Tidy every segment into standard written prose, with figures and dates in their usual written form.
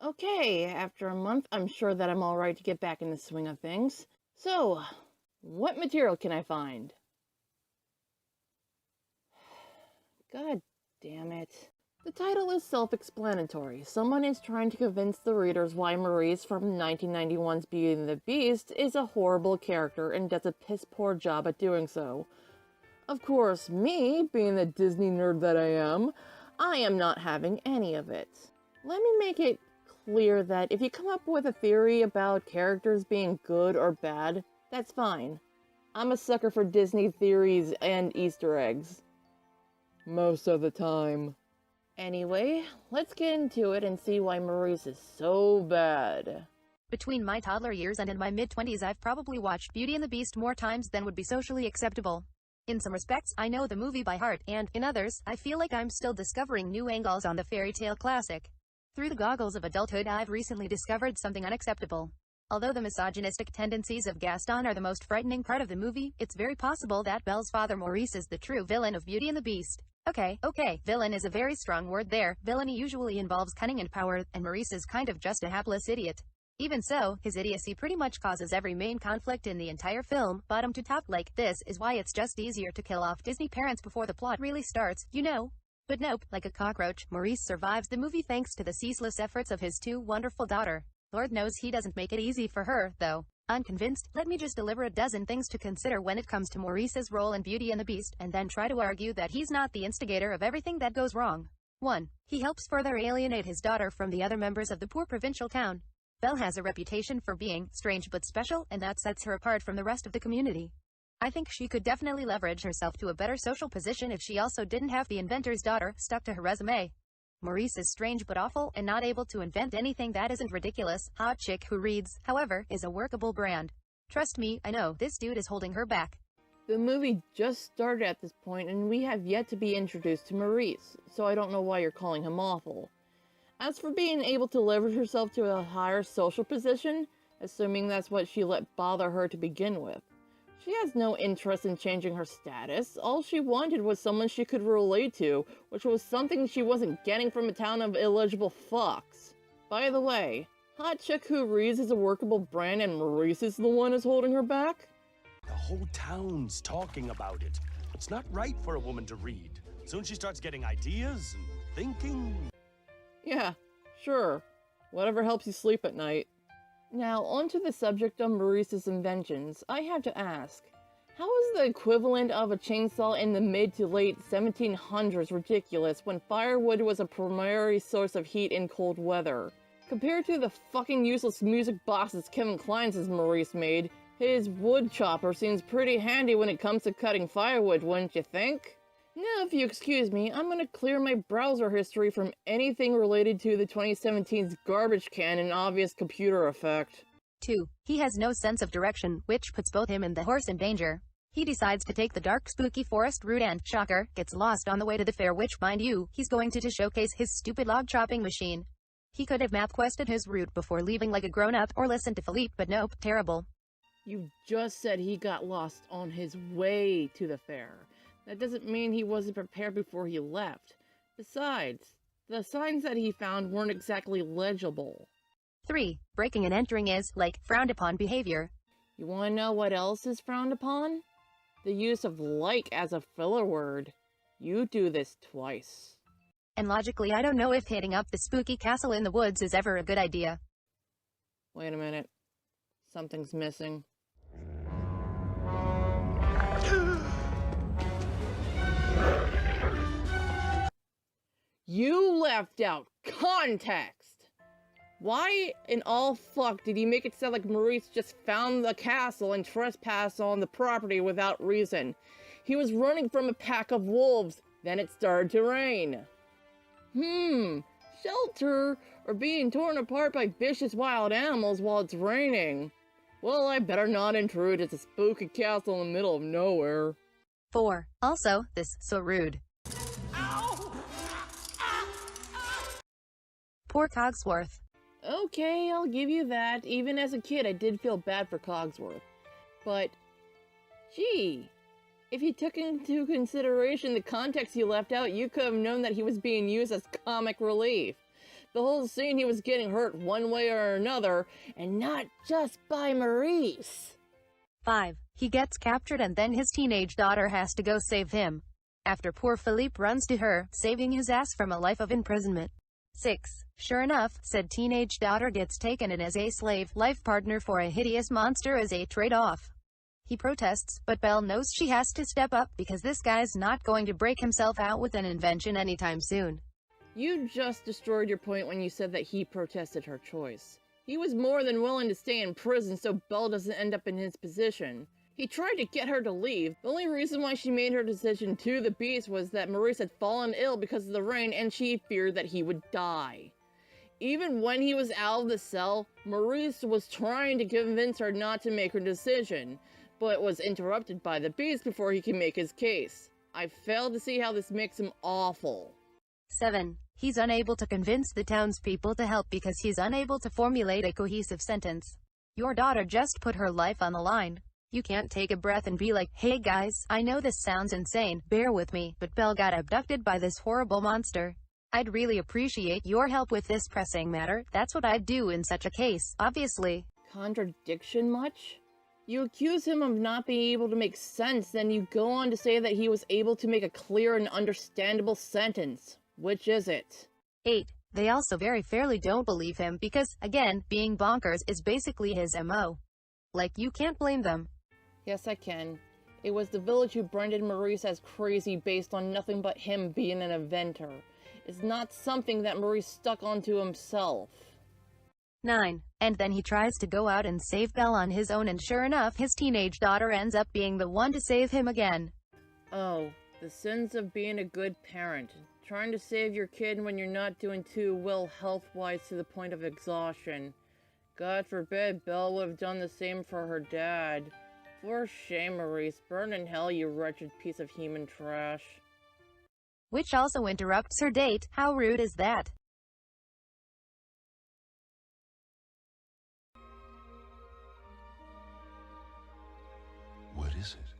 Okay, after a month, I'm sure that I'm alright to get back in the swing of things. So, what material can I find? God damn it. The title is self-explanatory. Someone is trying to convince the readers why Maurice from 1991's Beauty and the Beast is a horrible character and does a piss-poor job at doing so. Of course, me, being the Disney nerd that I am not having any of it. Let me make it clear that if you come up with a theory about characters being good or bad, that's fine. I'm a sucker for Disney theories and Easter eggs. Most of the time. Anyway, let's get into it and see why Maurice is so bad. Between my toddler years and in my mid-20s, I've probably watched Beauty and the Beast more times than would be socially acceptable. In some respects, I know the movie by heart, and, in others, I feel like I'm still discovering new angles on the fairy tale classic. Through the goggles of adulthood, I've recently discovered something unacceptable. Although the misogynistic tendencies of Gaston are the most frightening part of the movie, it's very possible that Belle's father Maurice is the true villain of Beauty and the Beast. Okay, villain is a very strong word there. Villainy usually involves cunning and power, and Maurice is kind of just a hapless idiot. Even so, his idiocy pretty much causes every main conflict in the entire film, bottom to top. Like, this is why it's just easier to kill off Disney parents before the plot really starts, you know? But nope, like a cockroach, Maurice survives the movie thanks to the ceaseless efforts of his too wonderful daughter. Lord knows he doesn't make it easy for her, though. Unconvinced, let me just deliver a dozen things to consider when it comes to Maurice's role in Beauty and the Beast, and then try to argue that he's not the instigator of everything that goes wrong. 1. He helps further alienate his daughter from the other members of the poor provincial town. Belle has a reputation for being strange but special, and that sets her apart from the rest of the community. I think she could definitely leverage herself to a better social position if she also didn't have the inventor's daughter stuck to her resume. Maurice is strange but awful, and not able to invent anything that isn't ridiculous. Hot chick who reads, however, is a workable brand. Trust me, I know, this dude is holding her back. The movie just started at this point, and we have yet to be introduced to Maurice, so I don't know why you're calling him awful. As for being able to leverage herself to a higher social position, assuming that's what she let bother her to begin with, she has no interest in changing her status. All she wanted was someone she could relate to, which was something she wasn't getting from a town of illegible fucks. By the way, hot chick who reads is a workable brand and Maurice is the one who's holding her back? The whole town's talking about it. It's not right for a woman to read. Soon she starts getting ideas and thinking. Yeah, sure. Whatever helps you sleep at night. Now, onto the subject of Maurice's inventions, I have to ask, how is the equivalent of a chainsaw in the mid to late 1700s ridiculous when firewood was a primary source of heat in cold weather? Compared to the fucking useless music boxes Kevin Kline's Maurice made, his wood chopper seems pretty handy when it comes to cutting firewood, wouldn't you think? Now, if you excuse me, I'm gonna clear my browser history from anything related to the 2017's garbage can and obvious computer effect. 2. He has no sense of direction, which puts both him and the horse in danger. He decides to take the dark, spooky forest route and, shocker, gets lost on the way to the fair, which, mind you, he's going to showcase his stupid log-chopping machine. He could have map-quested his route before leaving like a grown-up, or listened to Philippe, but nope, terrible. You just said he got lost on his way to the fair. That doesn't mean he wasn't prepared before he left. Besides, the signs that he found weren't exactly legible. 3. Breaking and entering is, like, frowned upon behavior. You wanna know what else is frowned upon? The use of like as a filler word. You do this twice. And logically, I don't know if hitting up the spooky castle in the woods is ever a good idea. Wait a minute. Something's missing. You left out context! Why in all fuck did you make it sound like Maurice just found the castle and trespassed on the property without reason? He was running from a pack of wolves, then it started to rain. Shelter, or being torn apart by vicious wild animals while it's raining. Well, I better not intrude. It's a spooky castle in the middle of nowhere. 4. Also, this, so rude. Poor Cogsworth. Okay, I'll give you that. Even as a kid, I did feel bad for Cogsworth. But, gee, if you took into consideration the context you left out, you could have known that he was being used as comic relief. the whole scene he was getting hurt one way or another, and not just by Maurice. 5. He gets captured and then his teenage daughter has to go save him. After poor Philippe runs to her, saving his ass from a life of imprisonment. 6. Sure enough, said teenage daughter gets taken in as a slave life partner for a hideous monster as a trade-off. He protests, but Belle knows she has to step up because this guy's not going to break himself out with an invention anytime soon. You just destroyed your point when you said that he protested her choice. He was more than willing to stay in prison so Belle doesn't end up in his position. He tried to get her to leave. The only reason why she made her decision to the beast was that Maurice had fallen ill because of the rain and she feared that he would die. Even when he was out of the cell, Maurice was trying to convince her not to make her decision, but was interrupted by the beast before he could make his case. I fail to see how this makes him awful. 7. He's unable to convince the townspeople to help because he's unable to formulate a cohesive sentence. Your daughter just put her life on the line. You can't take a breath and be like, hey guys, I know this sounds insane, bear with me, but Belle got abducted by this horrible monster. I'd really appreciate your help with this pressing matter. That's what I'd do in such a case, obviously. Contradiction much? You accuse him of not being able to make sense, then you go on to say that he was able to make a clear and understandable sentence. Which is it? 8. They also very fairly don't believe him because, again, being bonkers is basically his MO. Like, you can't blame them. Yes, I can. It was the village who branded Maurice as crazy based on nothing but him being an inventor. It's not something that Maurice stuck onto himself. 9. And then he tries to go out and save Belle on his own and sure enough his teenage daughter ends up being the one to save him again. Oh, the sins of being a good parent. Trying to save your kid when you're not doing too well health-wise to the point of exhaustion. God forbid Belle would have done the same for her dad. For shame, Maurice. Burn in hell, you wretched piece of human trash. Which also interrupts her date. How rude is that? What is it?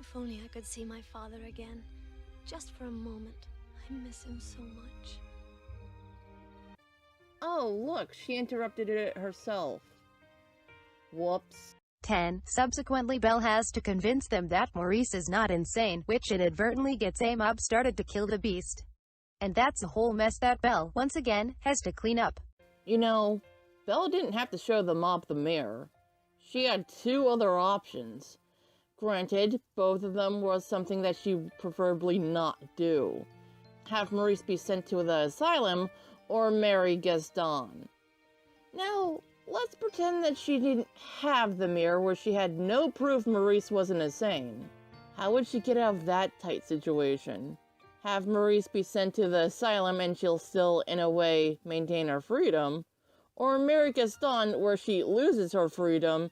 If only I could see my father again. Just for a moment. I miss him so much. Oh, look, she interrupted it herself. Whoops. 10. Subsequently, Belle has to convince them that Maurice is not insane, which inadvertently gets a mob started to kill the beast. And that's a whole mess that Belle, once again, has to clean up. You know, Belle didn't have to show the mob the mirror. She had two other options. Granted, both of them was something that she preferably not do. Have Maurice be sent to the asylum, or marry Gaston. Now, let's pretend that she didn't have the mirror where she had no proof Maurice wasn't insane. How would she get out of that tight situation? Have Maurice be sent to the asylum and she'll still, in a way, maintain her freedom? Or marry Gaston where she loses her freedom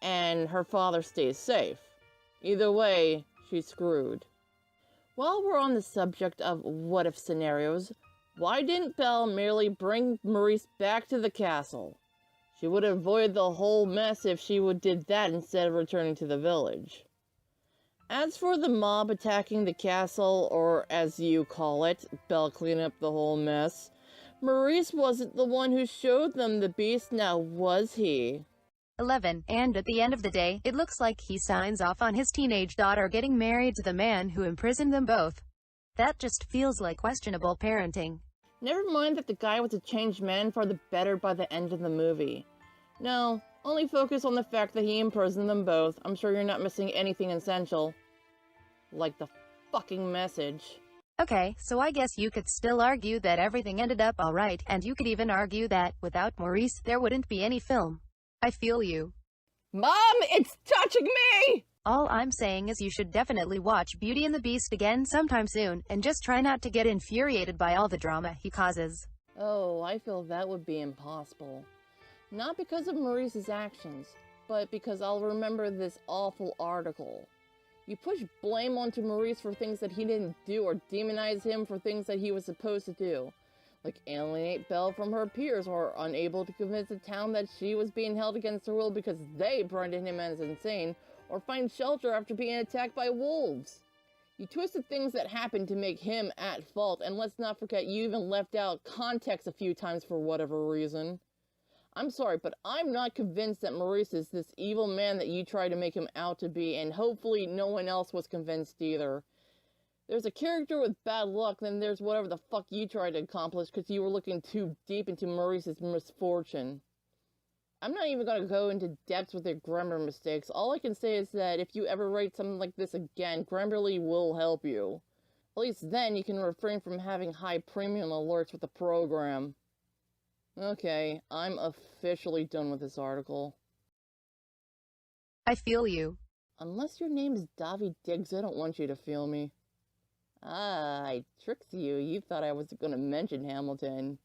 and her father stays safe? Either way, she's screwed. While we're on the subject of what-if scenarios, why didn't Belle merely bring Maurice back to the castle? She would avoid the whole mess if she did that instead of returning to the village. As for the mob attacking the castle, or as you call it, Belle cleaning up the whole mess, Maurice wasn't the one who showed them the beast, now was he? 11. And at the end of the day, it looks like he signs off on his teenage daughter getting married to the man who imprisoned them both. That just feels like questionable parenting. Never mind that the guy was a changed man for the better by the end of the movie. No, only focus on the fact that he imprisoned them both. I'm sure you're not missing anything essential. Like the fucking message. Okay, so I guess you could still argue that everything ended up alright, and you could even argue that, without Maurice, there wouldn't be any film. I feel you. Mom, it's touching me! All I'm saying is you should definitely watch Beauty and the Beast again sometime soon, and just try not to get infuriated by all the drama he causes. Oh, I feel that would be impossible. Not because of Maurice's actions, but because I'll remember this awful article. You push blame onto Maurice for things that he didn't do, or demonize him for things that he was supposed to do. Like alienate Belle from her peers, or unable to convince the town that she was being held against her will because they branded him as insane, or find shelter after being attacked by wolves. You twisted things that happened to make him at fault, and let's not forget you even left out context a few times for whatever reason. I'm sorry, but I'm not convinced that Maurice is this evil man that you tried to make him out to be, and hopefully no one else was convinced either. There's a character with bad luck, then there's whatever the fuck you tried to accomplish because you were looking too deep into Maurice's misfortune. I'm not even going to go into depths with your grammar mistakes. All I can say is that if you ever write something like this again, Grammarly will help you. At least then you can refrain from having high premium alerts with the program. Okay, I'm officially done with this article. I feel you. Unless your name's Davi Diggs, I don't want you to feel me. Ah, I tricked you. You thought I was going to mention Hamilton.